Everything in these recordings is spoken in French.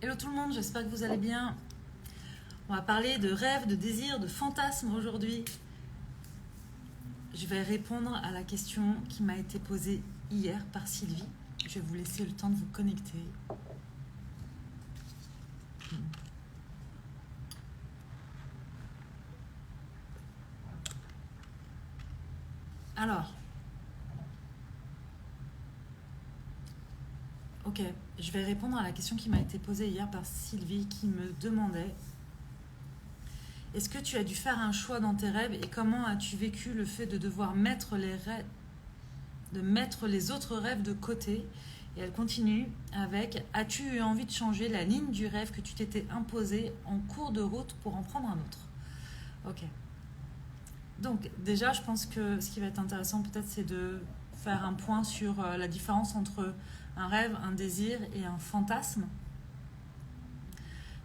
Hello tout le monde, j'espère que vous allez bien. On va parler de rêves, de désirs, de fantasmes aujourd'hui. Je vais répondre à la question qui m'a été posée hier par Sylvie. Je vais vous laisser le temps de vous connecter. Alors, ok, je vais répondre à la question qui m'a été posée hier par Sylvie qui me demandait: est-ce que tu as dû faire un choix dans tes rêves et comment as-tu vécu le fait de devoir mettre les autres rêves de côté? Et elle continue avec: as-tu eu envie de changer la ligne du rêve que tu t'étais imposé en cours de route pour en prendre un autre? Ok. Donc déjà, je pense que ce qui va être intéressant peut-être, c'est de faire un point sur la différence entre un rêve, un désir et un fantasme.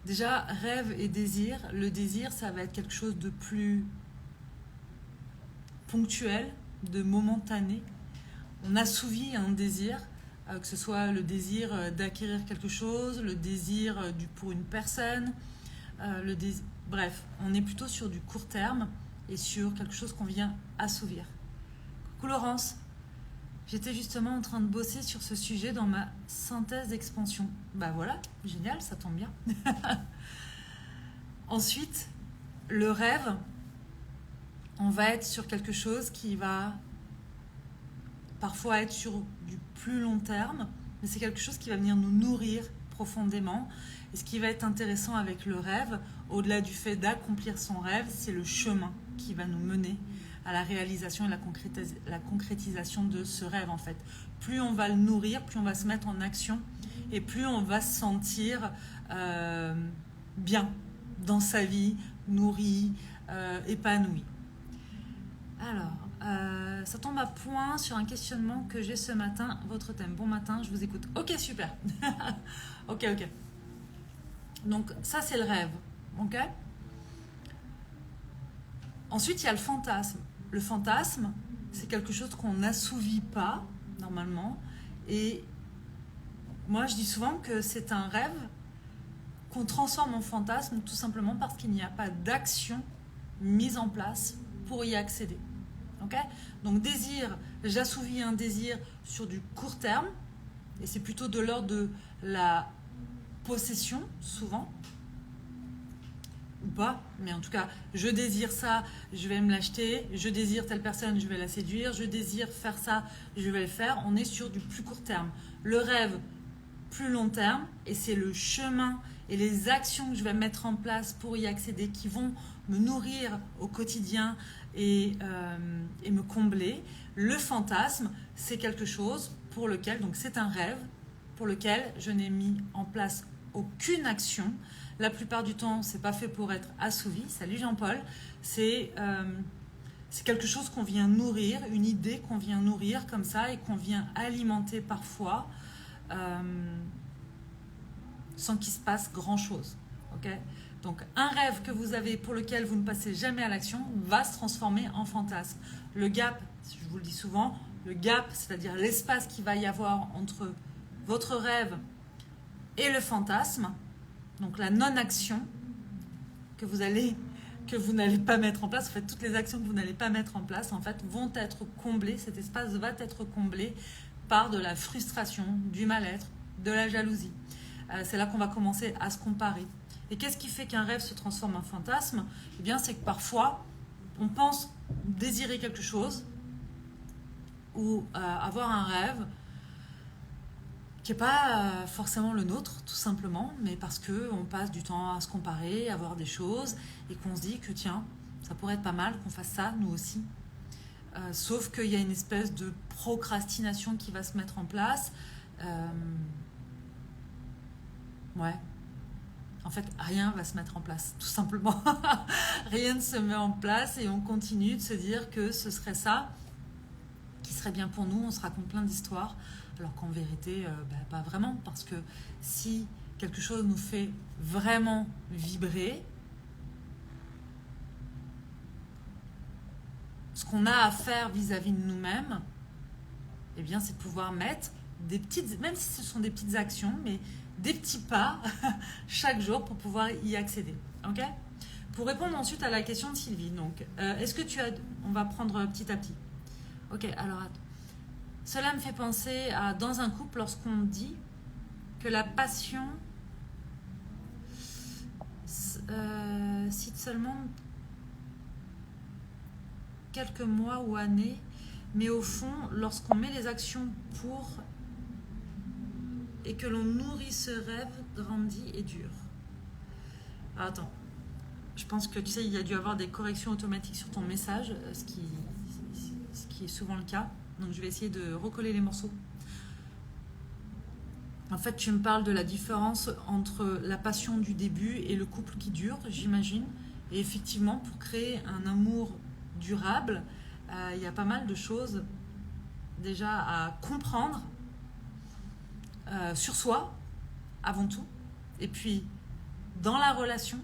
Déjà, rêve et désir. Le désir, ça va être quelque chose de plus ponctuel, de momentané. On assouvit un désir, que ce soit le désir d'acquérir quelque chose, le désir pour une personne, bref, on est plutôt sur du court terme et sur quelque chose qu'on vient assouvir. Coucou Laurence, j'étais justement en train de bosser sur ce sujet dans ma synthèse d'expansion. Bah voilà, génial, ça tombe bien. Ensuite, le rêve, on va être sur quelque chose qui va parfois être sur du plus long terme, mais c'est quelque chose qui va venir nous nourrir profondément. Et ce qui va être intéressant avec le rêve, au-delà du fait d'accomplir son rêve, c'est le chemin qui va nous mener à la réalisation et la concrétisation de ce rêve en fait. Plus on va le nourrir, plus on va se mettre en action et plus on va se sentir bien dans sa vie, nourri, épanoui. Alors, ça tombe à point sur un questionnement que j'ai ce matin. Votre thème, bon matin, je vous écoute. Ok, super. Ok. Donc ça, c'est le rêve. Ok. Ensuite, il y a le fantasme. Le fantasme, c'est quelque chose qu'on n'assouvit pas, normalement. Et moi, je dis souvent que c'est un rêve qu'on transforme en fantasme, tout simplement parce qu'il n'y a pas d'action mise en place pour y accéder. Okay. Donc désir, j'assouvis un désir sur du court terme, et c'est plutôt de l'ordre de la possession, souvent, ou pas, mais en tout cas, je désire ça, je vais me l'acheter, je désire telle personne, je vais la séduire, je désire faire ça, je vais le faire. On est sur du plus court terme. Le rêve, plus long terme, et c'est le chemin et les actions que je vais mettre en place pour y accéder qui vont me nourrir au quotidien et me combler. Le fantasme, c'est quelque chose pour lequel, donc c'est un rêve pour lequel je n'ai mis en place aucune action. La plupart du temps, c'est pas fait pour être assouvi. Salut Jean-Paul. C'est quelque chose qu'on vient nourrir, une idée qu'on vient nourrir comme ça et qu'on vient alimenter parfois sans qu'il se passe grand-chose. Okay. Donc un rêve que vous avez pour lequel vous ne passez jamais à l'action va se transformer en fantasme. Le gap, je vous le dis souvent, le gap, c'est-à-dire l'espace qu'il va y avoir entre votre rêve et le fantasme, donc la non-action que vous n'allez pas mettre en place, en fait toutes les actions que vous n'allez pas mettre en place en fait vont être comblées, cet espace va être comblé par de la frustration, du mal-être, de la jalousie. C'est là qu'on va commencer à se comparer. Et qu'est-ce qui fait qu'un rêve se transforme en fantasme? Eh bien, c'est que parfois, on pense désirer quelque chose ou avoir un rêve qui n'est pas forcément le nôtre, tout simplement, mais parce qu'on passe du temps à se comparer, à voir des choses, et qu'on se dit que tiens, ça pourrait être pas mal qu'on fasse ça, nous aussi. Sauf qu'il y a une espèce de procrastination qui va se mettre en place. Ouais. En fait, rien va se mettre en place, tout simplement. Rien ne se met en place et on continue de se dire que ce serait ça qui serait bien pour nous. On se raconte plein d'histoires, alors qu'en vérité, pas vraiment. Parce que si quelque chose nous fait vraiment vibrer, ce qu'on a à faire vis-à-vis de nous-mêmes, eh bien, c'est de pouvoir mettre des petites, même si ce sont des petites actions, mais des petits pas chaque jour pour pouvoir y accéder. Ok? Pour répondre ensuite à la question de Sylvie, donc, est-ce que tu as... On va prendre petit à petit. Ok, alors attends. Cela me fait penser à dans un couple lorsqu'on dit que la passion cite seulement quelques mois ou années, mais au fond, lorsqu'on met les actions pour et que l'on nourrit ce rêve, grandit et dure. Ah, attends, je pense que tu sais, il y a dû avoir des corrections automatiques sur ton message, ce qui est souvent le cas. Donc je vais essayer de recoller les morceaux. En fait, tu me parles de la différence entre la passion du début et le couple qui dure, j'imagine. Et effectivement, pour créer un amour durable, il y a pas mal de choses déjà à comprendre sur soi, avant tout, et puis dans la relation.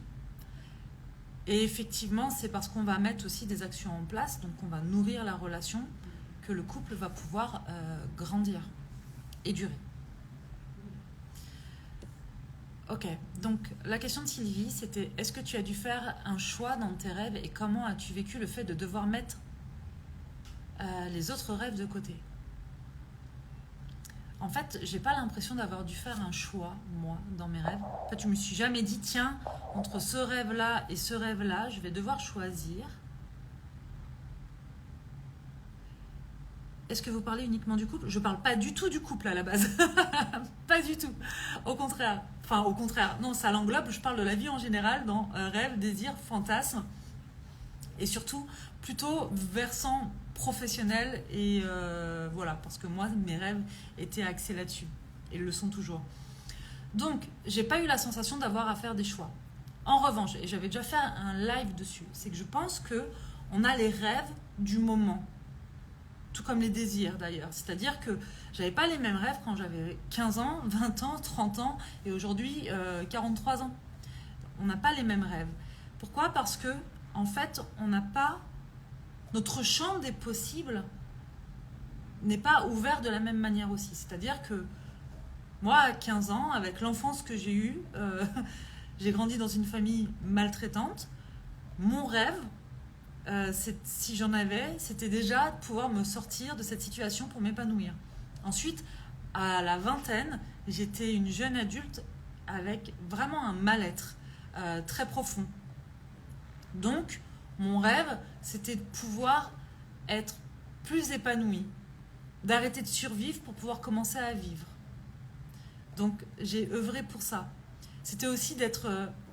Et effectivement, c'est parce qu'on va mettre aussi des actions en place, donc on va nourrir la relation, que le couple va pouvoir grandir et durer. Ok, donc la question de Sylvie, c'était est-ce que tu as dû faire un choix dans tes rêves et comment as-tu vécu le fait de devoir mettre les autres rêves de côté? En fait, j'ai pas l'impression d'avoir dû faire un choix, moi, dans mes rêves. En fait, je me suis jamais dit, tiens, entre ce rêve-là et ce rêve-là, je vais devoir choisir. Est-ce que vous parlez uniquement du couple? Je parle pas du tout du couple à la base. Pas du tout. Au contraire. Enfin, au contraire. Non, ça l'englobe. Je parle de la vie en général, dans rêve, désir, fantasme. Et surtout, plutôt versant professionnel. Et voilà, parce que moi, mes rêves étaient axés là-dessus. Et le sont toujours. Donc, j'ai pas eu la sensation d'avoir à faire des choix. En revanche, et j'avais déjà fait un live dessus, c'est que je pense que on a les rêves du moment. Tout comme les désirs d'ailleurs. C'est-à-dire que j'avais pas les mêmes rêves quand j'avais 15 ans, 20 ans, 30 ans et aujourd'hui 43 ans. On n'a pas les mêmes rêves. Pourquoi? Parce que en fait, on n'a pas... Notre champ des possibles n'est pas ouvert de la même manière aussi. C'est-à-dire que moi, à 15 ans, avec l'enfance que j'ai eue, j'ai grandi dans une famille maltraitante. Mon rêve, si j'en avais, c'était déjà de pouvoir me sortir de cette situation pour m'épanouir. Ensuite, à la vingtaine, j'étais une jeune adulte avec vraiment un mal-être très profond. Donc, mon rêve, c'était de pouvoir être plus épanouie, d'arrêter de survivre pour pouvoir commencer à vivre. Donc, j'ai œuvré pour ça. C'était aussi d'être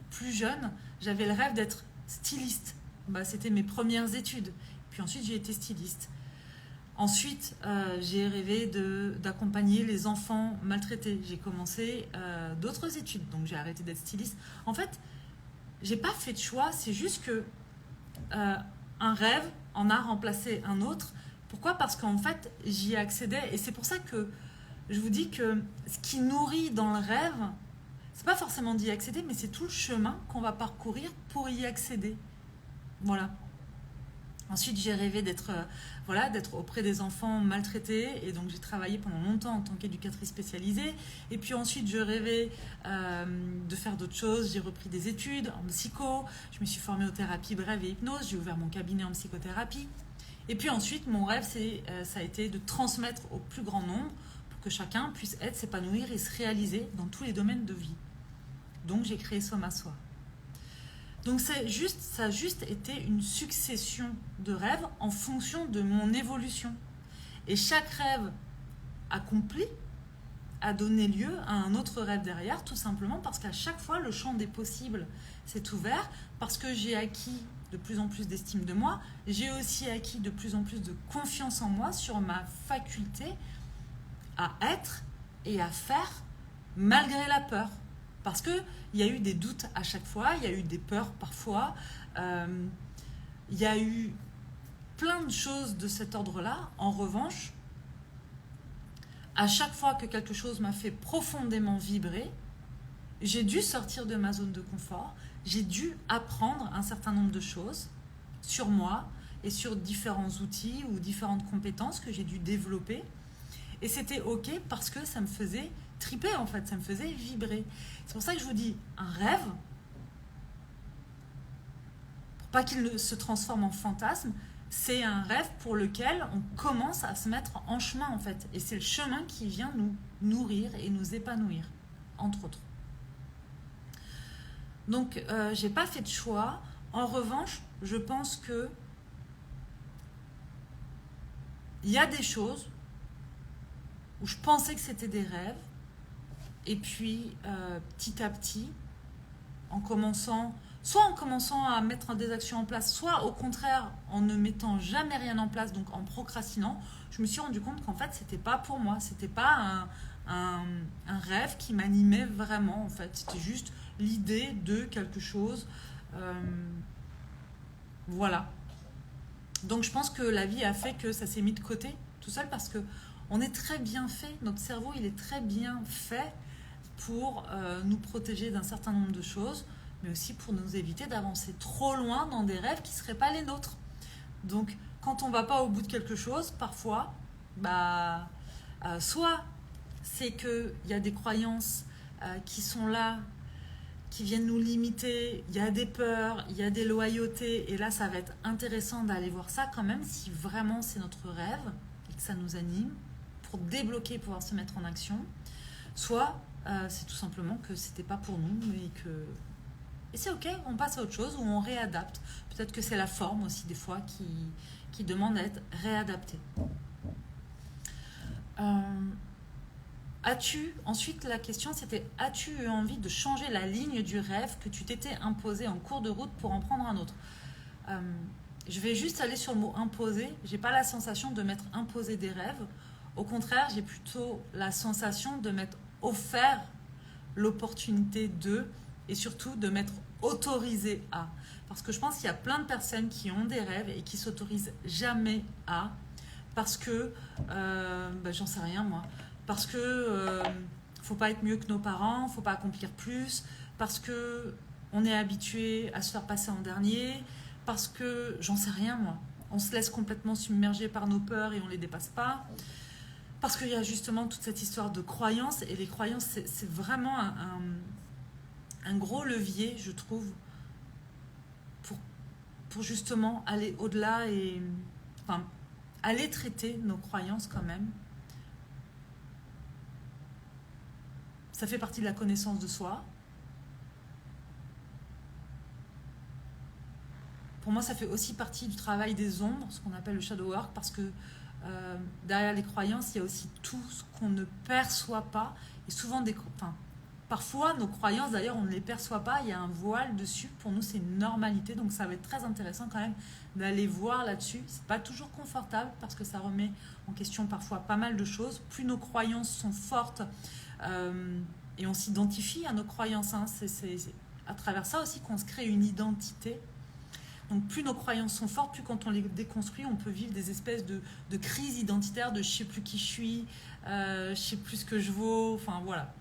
plus jeune. J'avais le rêve d'être styliste. C'était mes premières études. Puis ensuite, j'ai été styliste. Ensuite, j'ai rêvé d'accompagner les enfants maltraités. J'ai commencé d'autres études, donc j'ai arrêté d'être styliste. En fait, j'ai pas fait de choix, c'est juste que un rêve en a remplacé un autre. Pourquoi? Parce qu'en fait, j'y accédais. Et c'est pour ça que je vous dis que ce qui nourrit dans le rêve, c'est pas forcément d'y accéder, mais c'est tout le chemin qu'on va parcourir pour y accéder. Voilà. Ensuite, j'ai rêvé d'être auprès des enfants maltraités. Et donc, j'ai travaillé pendant longtemps en tant qu'éducatrice spécialisée. Et puis ensuite, je rêvais de faire d'autres choses. J'ai repris des études en psycho. Je me suis formée aux thérapies brèves et hypnose. J'ai ouvert mon cabinet en psychothérapie. Et puis ensuite, mon rêve, ça a été de transmettre au plus grand nombre pour que chacun puisse s'épanouir et se réaliser dans tous les domaines de vie. Donc, j'ai créé Somme à Soi. Donc ça a juste été une succession de rêves en fonction de mon évolution. Et chaque rêve accompli a donné lieu à un autre rêve derrière, tout simplement parce qu'à chaque fois, le champ des possibles s'est ouvert, parce que j'ai acquis de plus en plus d'estime de moi, j'ai aussi acquis de plus en plus de confiance en moi sur ma faculté à être et à faire malgré la peur. Parce qu'il y a eu des doutes à chaque fois, il y a eu des peurs parfois, il y a eu plein de choses de cet ordre-là. En revanche, à chaque fois que quelque chose m'a fait profondément vibrer, j'ai dû sortir de ma zone de confort, j'ai dû apprendre un certain nombre de choses sur moi et sur différents outils ou différentes compétences que j'ai dû développer. Et c'était ok parce que ça me faisait triper en fait, ça me faisait vibrer. C'est pour ça que je vous dis, un rêve, pour pas qu'il se transforme en fantasme, c'est un rêve pour lequel on commence à se mettre en chemin en fait. Et c'est le chemin qui vient nous nourrir et nous épanouir, entre autres. Donc, j'ai pas fait de choix. En revanche, je pense que il y a des choses où je pensais que c'était des rêves, et puis petit à petit, soit en commençant à mettre des actions en place, soit au contraire en ne mettant jamais rien en place, donc en procrastinant, je me suis rendu compte qu'en fait c'était pas pour moi, c'était pas un rêve qui m'animait vraiment en fait, c'était juste l'idée de quelque chose. Euh, voilà. Donc je pense que la vie a fait que ça s'est mis de côté tout seul parce que on est très bien fait, notre cerveau il est très bien fait pour nous protéger d'un certain nombre de choses, mais aussi pour nous éviter d'avancer trop loin dans des rêves qui ne seraient pas les nôtres. Donc quand on ne va pas au bout de quelque chose, parfois, soit c'est qu'il y a des croyances qui sont là, qui viennent nous limiter, il y a des peurs, il y a des loyautés, et là ça va être intéressant d'aller voir ça quand même, si vraiment c'est notre rêve et que ça nous anime, pour débloquer, pouvoir se mettre en action. Soit c'est tout simplement que c'était pas pour nous et c'est ok, on passe à autre chose ou on réadapte. Peut-être que c'est la forme aussi des fois qui demande à être réadaptée. Ensuite la question c'était, as-tu eu envie de changer la ligne du rêve que tu t'étais imposé en cours de route pour en prendre un autre? Je vais juste aller sur le mot imposer. J'ai pas la sensation de m'être imposé des rêves. Au contraire, j'ai plutôt la sensation de m'être offert l'opportunité de, et surtout de m'être autorisé à. Parce que je pense qu'il y a plein de personnes qui ont des rêves et qui s'autorisent jamais à, parce que, j'en sais rien moi, parce que faut pas être mieux que nos parents, faut pas accomplir plus, parce que on est habitué à se faire passer en dernier, parce que, j'en sais rien moi, on se laisse complètement submerger par nos peurs et on les dépasse pas. Parce qu'il y a justement toute cette histoire de croyances, et les croyances, c'est vraiment un gros levier, je trouve, pour justement aller au-delà et aller traiter nos croyances quand même. Ça fait partie de la connaissance de soi. Pour moi, ça fait aussi partie du travail des ombres, ce qu'on appelle le shadow work, parce que derrière les croyances, il y a aussi tout ce qu'on ne perçoit pas. Et souvent, parfois, nos croyances, d'ailleurs, on ne les perçoit pas. Il y a un voile dessus. Pour nous, c'est une normalité. Donc, ça va être très intéressant quand même d'aller voir là-dessus. C'est pas toujours confortable parce que ça remet en question parfois pas mal de choses. Plus nos croyances sont fortes et on s'identifie à nos croyances. C'est à travers ça aussi qu'on se crée une identité. Donc plus nos croyances sont fortes, plus quand on les déconstruit, on peut vivre des espèces de crises identitaires, de je sais plus qui je suis, je sais plus ce que je vaux, enfin voilà.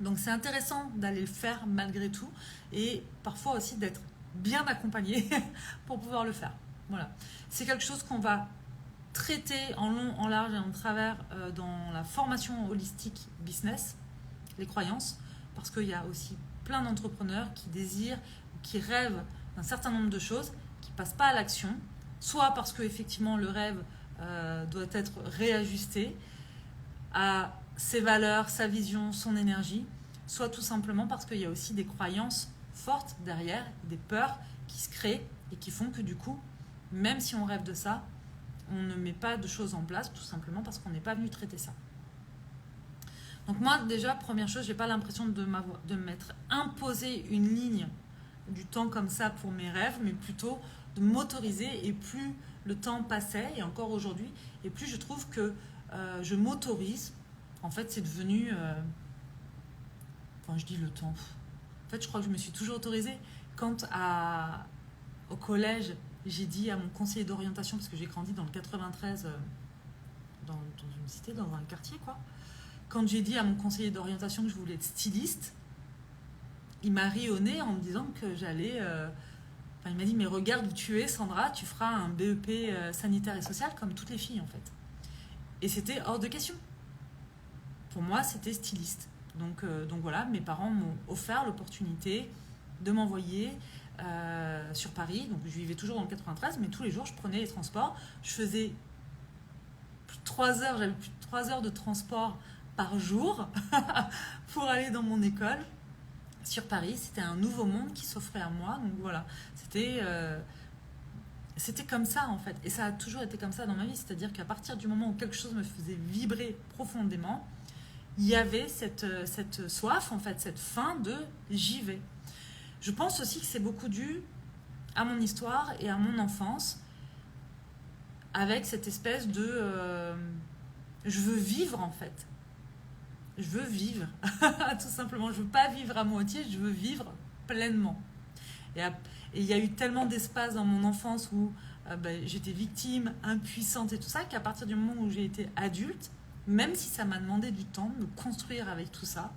Donc c'est intéressant d'aller le faire malgré tout, et parfois aussi d'être bien accompagné pour pouvoir le faire. Voilà. C'est quelque chose qu'on va traiter en long, en large et en travers dans la formation holistique business, les croyances, parce qu'il y a aussi plein d'entrepreneurs qui désirent, qui rêvent un certain nombre de choses qui ne passent pas à l'action, soit parce que effectivement le rêve doit être réajusté à ses valeurs, sa vision, son énergie, soit tout simplement parce qu'il y a aussi des croyances fortes derrière, des peurs qui se créent et qui font que du coup, même si on rêve de ça, on ne met pas de choses en place, tout simplement parce qu'on n'est pas venu traiter ça. Donc moi déjà, première chose, j'ai pas l'impression de m'être imposé une ligne du temps comme ça pour mes rêves, mais plutôt de m'autoriser, et plus le temps passait, et encore aujourd'hui, et plus je trouve que je m'autorise. En fait, c'est devenu... je dis le temps. En fait, je crois que je me suis toujours autorisée. Quand au collège, j'ai dit à mon conseiller d'orientation, parce que j'ai grandi dans le 93, dans une cité, dans un quartier, quoi. Quand j'ai dit à mon conseiller d'orientation que je voulais être styliste, il m'a ri au nez en me disant que j'allais... il m'a dit, mais regarde où tu es, Sandra, tu feras un BEP sanitaire et social comme toutes les filles, en fait. Et c'était hors de question. Pour moi, c'était styliste. Donc voilà, mes parents m'ont offert l'opportunité de m'envoyer sur Paris. Donc je vivais toujours dans le 93, mais tous les jours, je prenais les transports. Je faisais plus de 3 heures, j'avais plus de 3 heures de transport par jour pour aller dans mon école sur Paris. C'était un nouveau monde qui s'offrait à moi. Donc voilà, c'était comme ça en fait. Et ça a toujours été comme ça dans ma vie. C'est-à-dire qu'à partir du moment où quelque chose me faisait vibrer profondément, il y avait cette soif, en fait, cette faim de j'y vais. Je pense aussi que c'est beaucoup dû à mon histoire et à mon enfance, avec cette espèce de je veux vivre en fait. Je veux vivre, tout simplement. Je veux pas vivre à moitié, je veux vivre pleinement. Et il y a eu tellement d'espace dans mon enfance où j'étais victime, impuissante et tout ça, qu'à partir du moment où j'ai été adulte, même si ça m'a demandé du temps de me construire avec tout ça,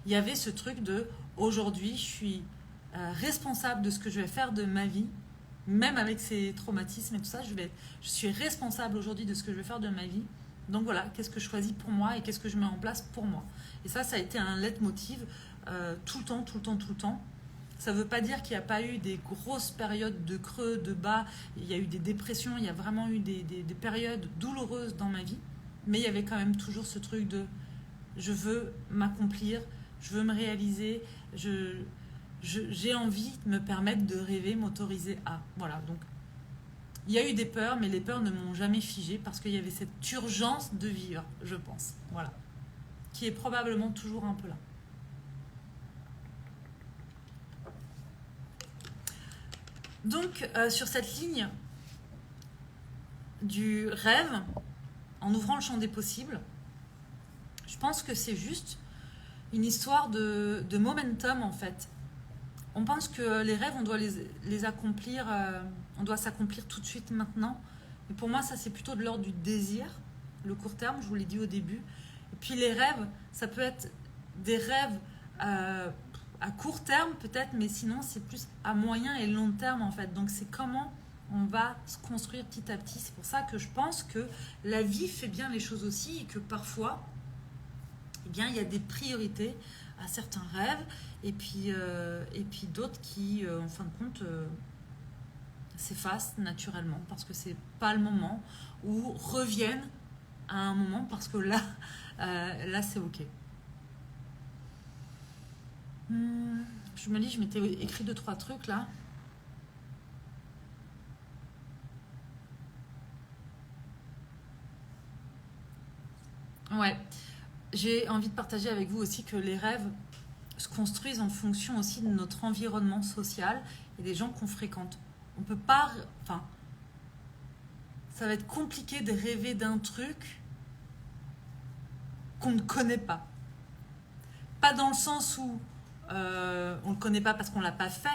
il y avait ce truc de aujourd'hui, je suis responsable de ce que je vais faire de ma vie, même avec ces traumatismes et tout ça, je suis responsable aujourd'hui de ce que je vais faire de ma vie. Donc voilà, qu'est-ce que je choisis pour moi et qu'est-ce que je mets en place pour moi. Et ça a été un leitmotiv tout le temps, tout le temps, tout le temps. Ça ne veut pas dire qu'il n'y a pas eu des grosses périodes de creux, de bas, il y a eu des dépressions, il y a vraiment eu des périodes douloureuses dans ma vie, mais il y avait quand même toujours ce truc de je veux m'accomplir, je veux me réaliser, j'ai envie de me permettre de rêver, m'autoriser à. Voilà, donc il y a eu des peurs, mais les peurs ne m'ont jamais figée parce qu'il y avait cette urgence de vivre, je pense, voilà, qui est probablement toujours un peu là. Donc, sur cette ligne du rêve, en ouvrant le champ des possibles, je pense que c'est juste une histoire de momentum, en fait. On pense que les rêves, on doit les accomplir, on doit s'accomplir tout de suite, maintenant. Mais pour moi, ça, c'est plutôt de l'ordre du désir, le court terme, je vous l'ai dit au début. Et puis les rêves, ça peut être des rêves à court terme peut-être, mais sinon c'est plus à moyen et long terme en fait. Donc c'est comment on va se construire petit à petit. C'est pour ça que je pense que la vie fait bien les choses aussi et que parfois, eh bien, il y a des priorités à certains rêves et puis d'autres qui, en fin de compte, s'effacent naturellement parce que c'est pas le moment ou reviennent à un moment parce que là, là c'est ok. Je me dis, je m'étais écrit 2-3 trucs là. Ouais, j'ai envie de partager avec vous aussi que les rêves se construisent en fonction aussi de notre environnement social et des gens qu'on fréquente. On peut pas, enfin, ça va être compliqué de rêver d'un truc qu'on ne connaît pas. Pas dans le sens où on ne le connaît pas parce qu'on ne l'a pas fait,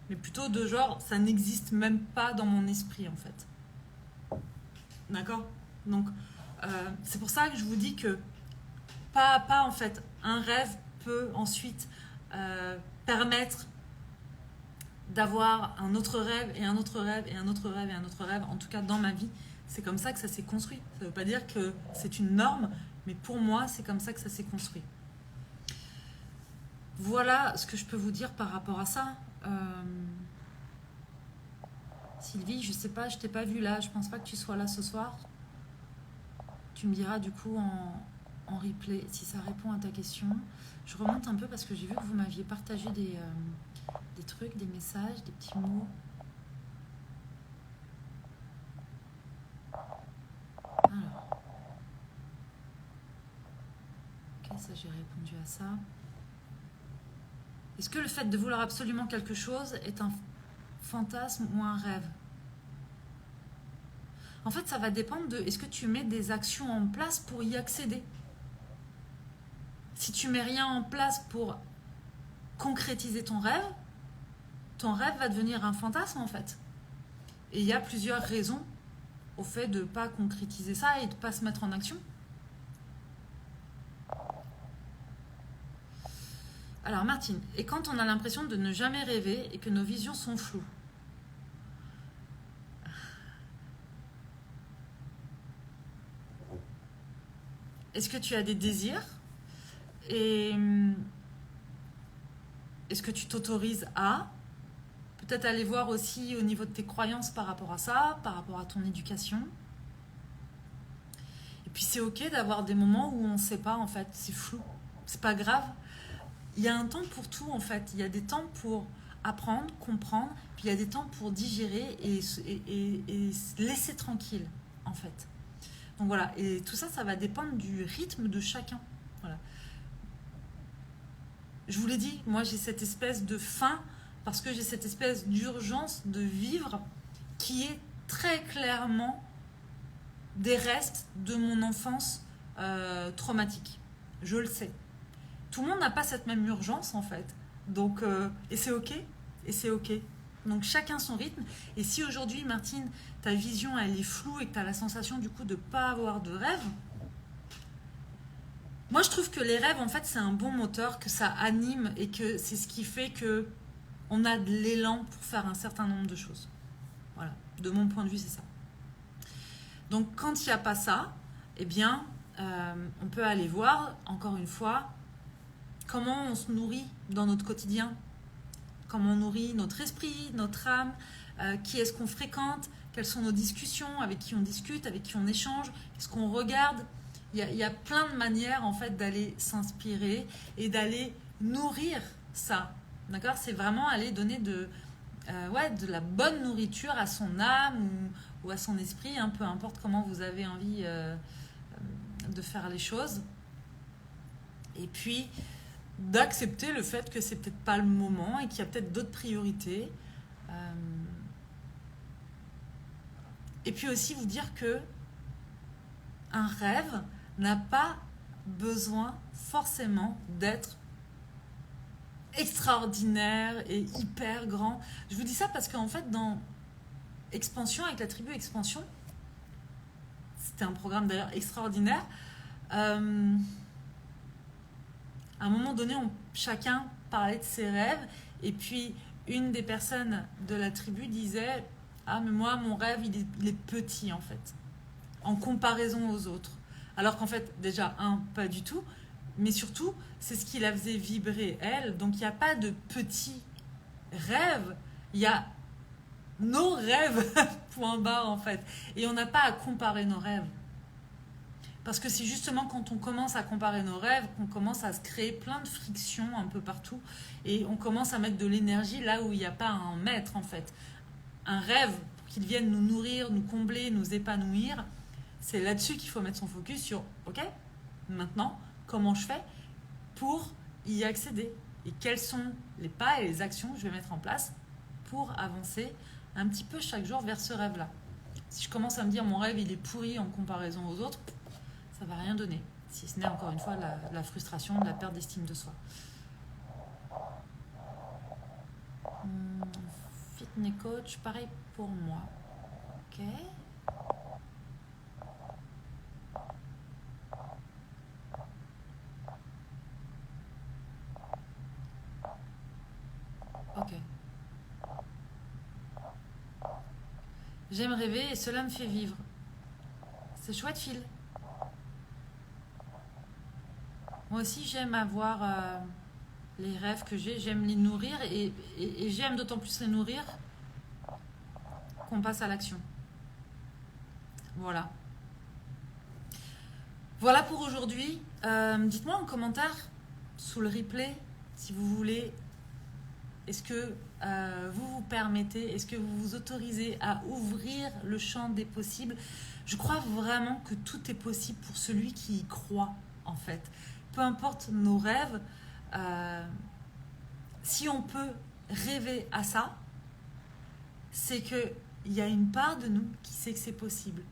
mais plutôt de genre, ça n'existe même pas dans mon esprit en fait. D'accord ? Donc, c'est pour ça que je vous dis que pas à pas, en fait, un rêve peut ensuite permettre d'avoir un autre rêve et un autre rêve et un autre rêve et un autre rêve. En tout cas, dans ma vie, c'est comme ça que ça s'est construit. Ça ne veut pas dire que c'est une norme, mais pour moi, c'est comme ça que ça s'est construit. Voilà ce que je peux vous dire par rapport à ça. Sylvie, je sais pas, je t'ai pas vue là, je pense pas que tu sois là ce soir. Tu me diras du coup en replay si ça répond à ta question. Je remonte un peu parce que j'ai vu que vous m'aviez partagé des trucs, des messages, des petits mots. Alors. Ok, ça j'ai répondu à ça. Est-ce que le fait de vouloir absolument quelque chose est un fantasme ou un rêve ? En fait, ça va dépendre de est-ce que tu mets des actions en place pour y accéder. Si tu mets rien en place pour concrétiser ton rêve va devenir un fantasme en fait. Et il y a plusieurs raisons au fait de ne pas concrétiser ça et de ne pas se mettre en action. Alors Martine, et quand on a l'impression de ne jamais rêver et que nos visions sont floues ? est-ce que tu as des désirs? Et est-ce que tu t'autorises à peut-être aller voir aussi au niveau de tes croyances par rapport à ça, par rapport à ton éducation? Et puis c'est ok d'avoir des moments où on ne sait pas en fait, c'est flou, c'est pas grave. Il y a un temps pour tout en fait, il y a des temps pour apprendre, comprendre, puis il y a des temps pour digérer et laisser tranquille en fait. Donc voilà, et tout ça, ça va dépendre du rythme de chacun. Voilà. Je vous l'ai dit, moi j'ai cette espèce de faim parce que j'ai cette espèce d'urgence de vivre qui est très clairement des restes de mon enfance traumatique. Je le sais. Tout le monde n'a pas cette même urgence en fait. Donc, et c'est ok. Et c'est ok. Donc chacun son rythme. Et si aujourd'hui, Martine, ta vision elle est floue et que tu as la sensation du coup de ne pas avoir de rêve, moi je trouve que les rêves en fait c'est un bon moteur, que ça anime et que c'est ce qui fait que on a de l'élan pour faire un certain nombre de choses. Voilà. De mon point de vue, c'est ça. Donc quand il n'y a pas ça, eh bien, on peut aller voir, encore une fois, comment on se nourrit dans notre quotidien, comment on nourrit notre esprit, notre âme, qui est-ce qu'on fréquente, quelles sont nos discussions, avec qui on discute, avec qui on échange, qu'est-ce qu'on regarde. Il y a plein de manières en fait d'aller s'inspirer et d'aller nourrir ça. D'accord? C'est vraiment aller donner de la bonne nourriture à son âme ou à son esprit, hein, peu importe comment vous avez envie de faire les choses. Et puis, d'accepter le fait que c'est peut-être pas le moment et qu'il y a peut-être d'autres priorités. Et puis aussi vous dire que un rêve n'a pas besoin forcément d'être extraordinaire et hyper grand. Je vous dis ça parce qu'en fait, dans Expansion, avec la tribu Expansion, c'était un programme d'ailleurs extraordinaire. À un moment donné, chacun parlait de ses rêves et puis une des personnes de la tribu disait « Ah, mais moi, mon rêve, il est petit en fait, en comparaison aux autres. » Alors qu'en fait, déjà, pas du tout, mais surtout, c'est ce qui la faisait vibrer, elle. Donc, il n'y a pas de petits rêves, il y a nos rêves, point barre en fait. Et on n'a pas à comparer nos rêves. Parce que c'est justement quand on commence à comparer nos rêves qu'on commence à se créer plein de frictions un peu partout et on commence à mettre de l'énergie là où il n'y a pas à en mettre en fait. Un rêve, pour qu'il vienne nous nourrir, nous combler, nous épanouir, c'est là-dessus qu'il faut mettre son focus sur ok, maintenant, comment je fais pour y accéder et quels sont les pas et les actions que je vais mettre en place pour avancer un petit peu chaque jour vers ce rêve-là. Si je commence à me dire mon rêve il est pourri en comparaison aux autres, ça va rien donner, si ce n'est encore une fois la frustration, la perte d'estime de soi. Fitness coach, pareil pour moi. Ok. Ok. J'aime rêver et cela me fait vivre. C'est chouette, Phil. Moi aussi, j'aime avoir les rêves que j'ai, j'aime les nourrir et j'aime d'autant plus les nourrir qu'on passe à l'action. Voilà. Voilà pour aujourd'hui. Dites-moi en commentaire, sous le replay, si vous voulez, est-ce que vous vous permettez, est-ce que vous vous autorisez à ouvrir le champ des possibles? Je crois vraiment que tout est possible pour celui qui y croit, en fait. Peu importe nos rêves, si on peut rêver à ça, c'est qu'il y a une part de nous qui sait que c'est possible.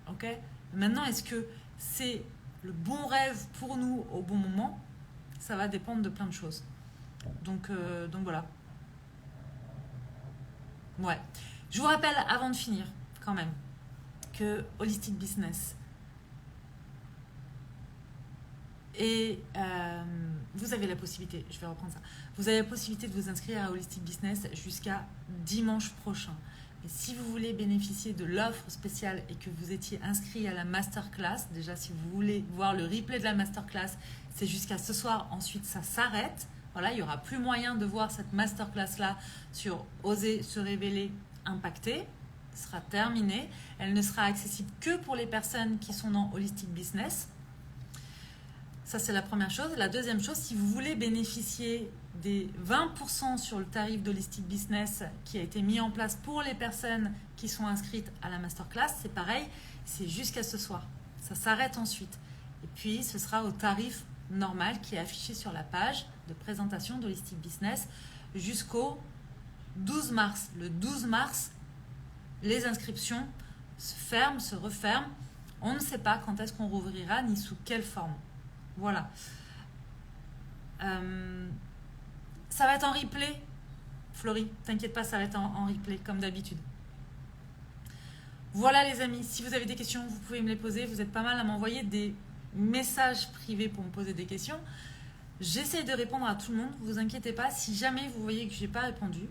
Okay? Maintenant, est-ce que c'est le bon rêve pour nous au bon moment? Ça va dépendre de plein de choses. Donc voilà. Ouais. Je vous rappelle, avant de finir, quand même, que Holistic Business... Et vous avez la possibilité, je vais reprendre ça, vous avez la possibilité de vous inscrire à Holistic Business jusqu'à dimanche prochain. Et si vous voulez bénéficier de l'offre spéciale et que vous étiez inscrit à la masterclass, déjà si vous voulez voir le replay de la masterclass, c'est jusqu'à ce soir, ensuite ça s'arrête. Voilà, il n'y aura plus moyen de voir cette masterclass-là sur Oser se révéler, impacter. Ce sera terminé. Elle ne sera accessible que pour les personnes qui sont dans Holistic Business. Ça, c'est la première chose. La deuxième chose, si vous voulez bénéficier des 20% sur le tarif d'Holistic Business qui a été mis en place pour les personnes qui sont inscrites à la masterclass, c'est pareil, c'est jusqu'à ce soir. Ça s'arrête ensuite. Et puis, ce sera au tarif normal qui est affiché sur la page de présentation d'Holistic Business jusqu'au 12 mars. Le 12 mars, les inscriptions se ferment, se referment. On ne sait pas quand est-ce qu'on rouvrira ni sous quelle forme. Voilà. Ça va être en replay, Florie. T'inquiète pas, ça va être en replay, comme d'habitude. Voilà les amis, si vous avez des questions, vous pouvez me les poser. Vous êtes pas mal à m'envoyer des messages privés pour me poser des questions. J'essaie de répondre à tout le monde. Vous inquiétez pas, si jamais vous voyez que je n'ai pas répondu,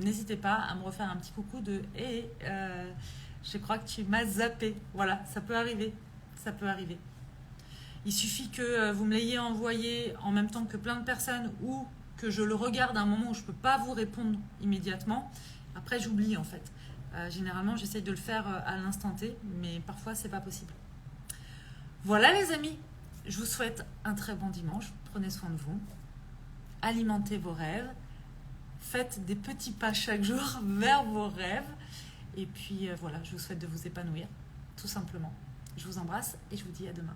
n'hésitez pas à me refaire un petit coucou de « Hey, je crois que tu m'as zappé ». Voilà, ça peut arriver. Ça peut arriver. Il suffit que vous me l'ayez envoyé en même temps que plein de personnes ou que je le regarde à un moment où je ne peux pas vous répondre immédiatement. Après, j'oublie en fait. Généralement, j'essaie de le faire à l'instant T, mais parfois, ce n'est pas possible. Voilà les amis, je vous souhaite un très bon dimanche. Prenez soin de vous. Alimentez vos rêves. Faites des petits pas chaque jour vers vos rêves. Et puis voilà, je vous souhaite de vous épanouir, tout simplement. Je vous embrasse et je vous dis à demain.